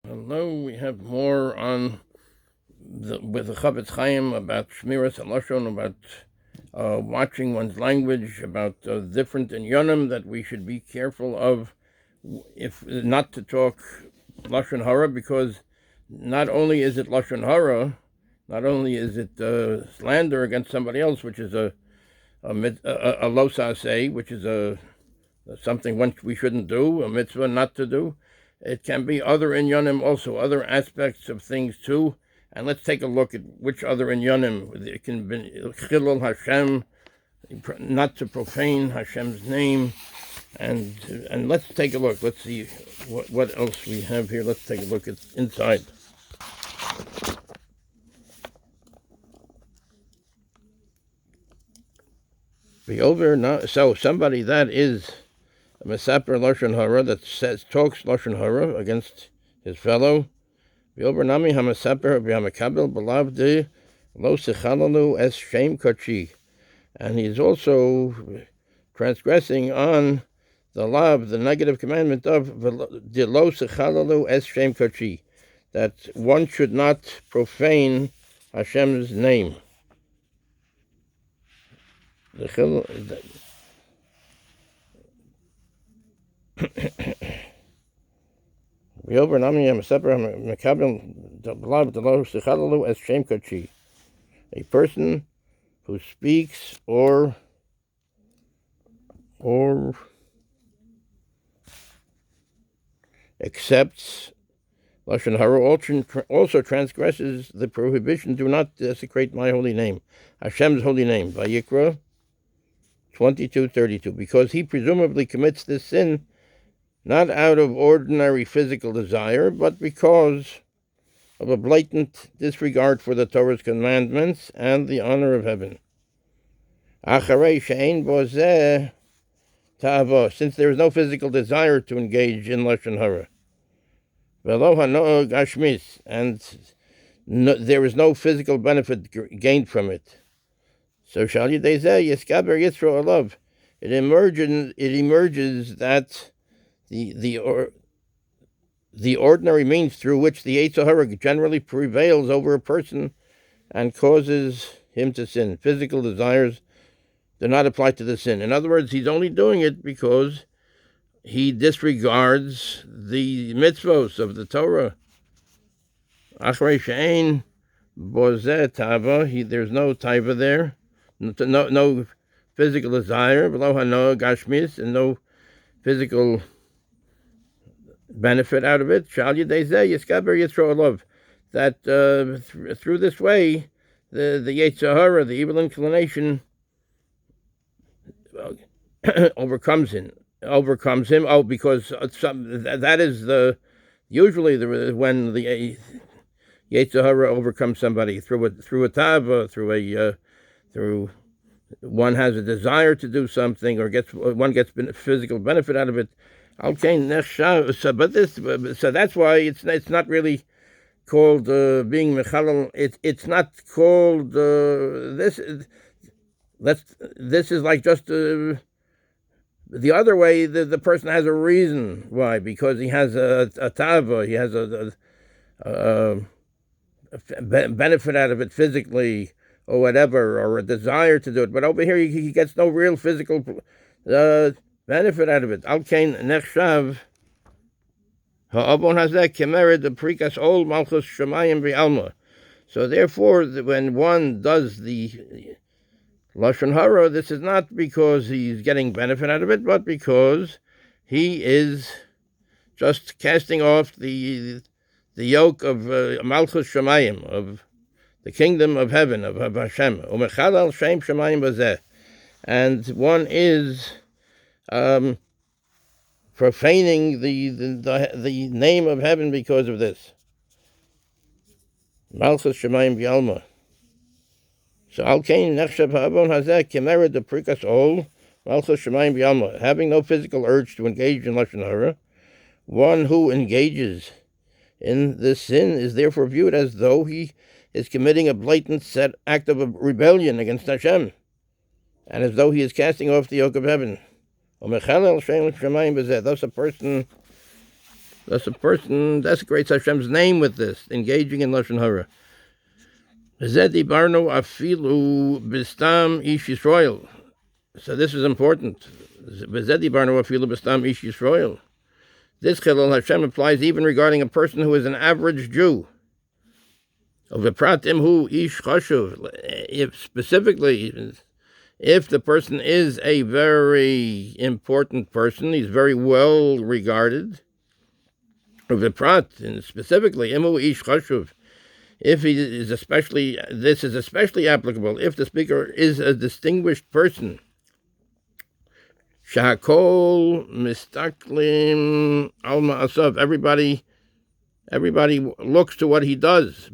Hello, we have more on with the Chofetz Chaim about Shmiras and Lashon, about watching one's language, about different inyonim that we should be careful of, if not to talk Lashon hara, because not only is it Lashon hara, not only is it slander against somebody else, which is a losaseh, which is something we shouldn't do, a mitzvah not to do. It can be other inyonim also, other aspects of things too. And let's take a look at which other inyonim. It can be Chillul HaShem, not to profane Hashem's name. And let's take a look. Let's see what else we have here. Let's take a look at inside. So somebody that is a mesapper Lashon hara, that talks Lashon hara against his fellow. V'over hamesaper v'hamekabel b'lavdi lo sichalalu es shem kochi, and he's also transgressing on the lav, the negative commandment of the lo sichalalu es shem kochi, that one should not profane Hashem's name. A person who speaks or accepts Lashon hara also transgresses the prohibition, do not desecrate my holy name, Hashem's holy name, Vayikra 22:32, because he presumably commits this sin not out of ordinary physical desire, but because of a blatant disregard for the Torah's commandments and the honor of heaven. Since there is no physical desire to engage in Lashon hara, and there is no physical benefit gained from it. So it emerges that the ordinary means through which the Yetzer hara generally prevails over a person and causes him to sin. Physical desires do not apply to the sin. In other words, he's only doing it because he disregards the mitzvos of the Torah. Achrei she'ein bozeh tava, there's no taiva there, no physical desire, v'lo hanoah gashmis, and no physical benefit out of it. Shal yidei zeh yiskaber yitro olav, that through this way, the Yetzer hara, the evil inclination, overcomes him. Oh, because that is usually when the Yetzer hara overcomes somebody through a tava, through one has a desire to do something, or one gets physical benefit out of it. So that's why it's not really called being mechalal. It's not called this. This is like just the other way. The person has a reason why, because he has a tava, he has a benefit out of it physically or whatever, or a desire to do it. But over here, he gets no real physical benefit out of it. Al kain nechshav ha'avon hazeh kemered the prikas ol malchus shemayim v'alma. So therefore, when one does the Lashon hara, this is not because he's getting benefit out of it, but because he is just casting off the yoke of malchus shemayim, of the kingdom of heaven, of Hashem. Umechalal shem shemayim bazeh, and one is profaning the name of heaven because of this. Malchus shemayim v'alma. So al kain nechshav ha'avon hazeh kemered the prikas ol malchus shemayim v'alma. Having no physical urge to engage in Lashon hara, one who engages in this sin is therefore viewed as though he is committing a blatant act of rebellion against Hashem, and as though he is casting off the yoke of heaven. Thus a person Thus a person desecrates Hashem's name with this, engaging in Lashon hara. Zedi barno afilu bistam ish Yisrael. So this is important. Zedi barno afilu bistam ish Yisrael. This Chillul HaShem applies even regarding a person who is an average Jew. If specifically, if the person is a very important person, he's very well regarded. And specifically, if he is especially, this is especially applicable if the speaker is a distinguished person. Shakol mistaklim al ma'asav. Everybody looks to what he does.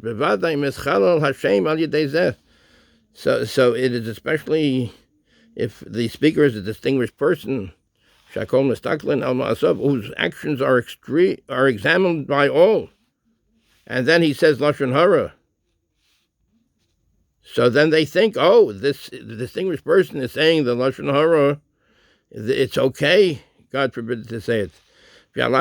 So it is especially if the speaker is a distinguished person, Shakol mistaklin al ma'asav, whose actions are examined by all, and then he says Lashon hara. So then they think, oh, this distinguished person is saying the Lashon hara. It's okay, God forbid to say it. And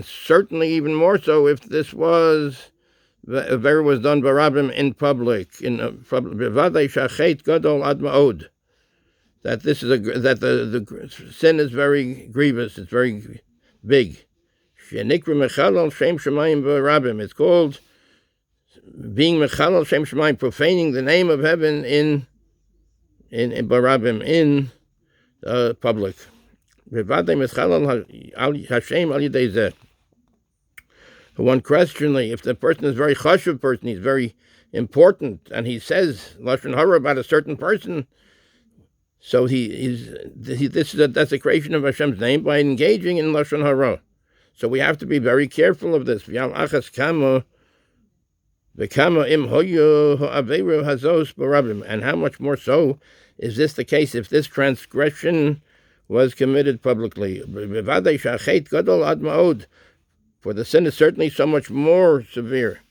certainly even more so if this was avera was done barabim in public, that this is the sin is very grievous, it's very big. It's called being mechalal shem shemayim, profaning the name of heaven in barabim, in public. One questionly, if the person is very chashuv person, he's very important, and he says Lashon hara about a certain person, so this is a desecration of Hashem's name by engaging in Lashon hara. So we have to be very careful of this. And how much more so is this the case if this transgression was committed publicly? For the sin is certainly so much more severe.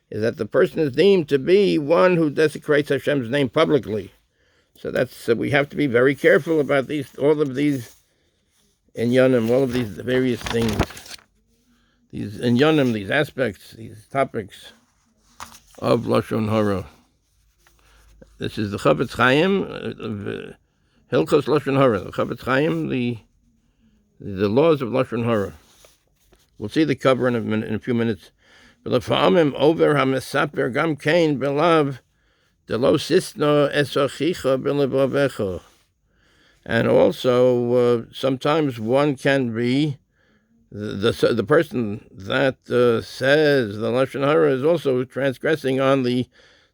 Is that the person is deemed to be one who desecrates Hashem's name publicly. So we have to be very careful about all of these inyanim, all of these various things. These inyanim, these aspects, these topics of Lashon hara. This is the Chofetz Chaim, Hilchos Lashon hara. The Chofetz Chaim, the laws of Lashon hara. We'll see the cover in a few minutes. V'lefa'amim over ha'mesaper gam kein belav delo sisno esochicha b'levavecha. And also, sometimes one can be the person that says the Lashon hara is also transgressing on the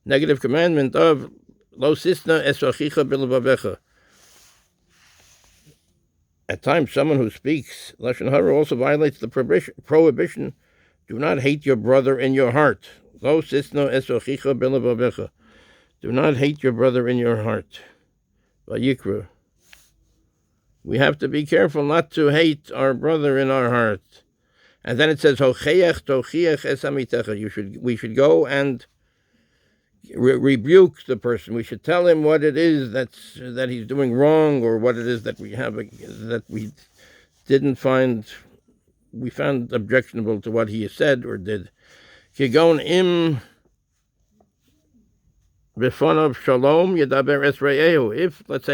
negative commandment of lo sisna esochicha b'levavecha. At times, someone who speaks Lashon hara also violates the prohibition: do not hate your brother in your heart. Lo sisna esochicha b'levavecha. Do not hate your brother in your heart. Vayikra. We have to be careful not to hate our brother in our heart. And then it says, Hocheach tochiach es amitecha. We should go and rebuke the person. We should tell him what it is that he's doing wrong, or what it is that we found objectionable to what he said or did. Kigon im b'fonav shalom yedaber es re'ehu. If, let's say,